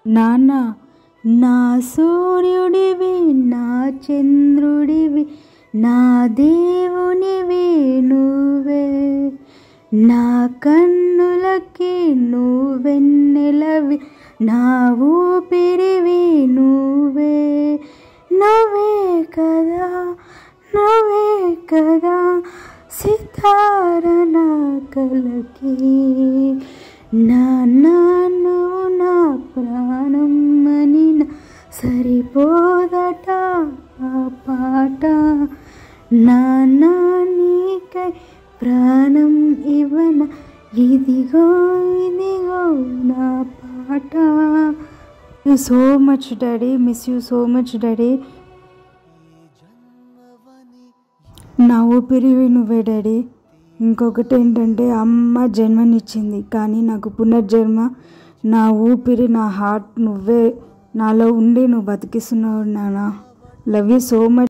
నాన్న నా సూర్యుడివి, నా చంద్రుడివి, నా దేవునివి నువ్వే, నా కన్నులకి నువ్వెన్నెలవి, నా ఊపిరివి నువ్వే. నువ్వే కదా, నువ్వే కదా సితార నా కలకి. నాన్న నువ్వు నా ప్రాణం అని సరిపోదట ఆ పాట. నాన్న నీకై ప్రాణం ఇవ్వన, ఇదిగో ఇదిగో నా పాట. So much daddy, miss you so much daddy. నా ఊపిరివి నువ్వే డాడీ. ఇంకొకటి ఏంటంటే అమ్మ జన్మనిచ్చింది, కానీ నాకు పునర్జన్మ, నా ఊపిరి, నా హార్ట్ నువ్వే, నాలో ఉండి నువ్వు బతికిస్తున్నావు నాన్న. Love you so much.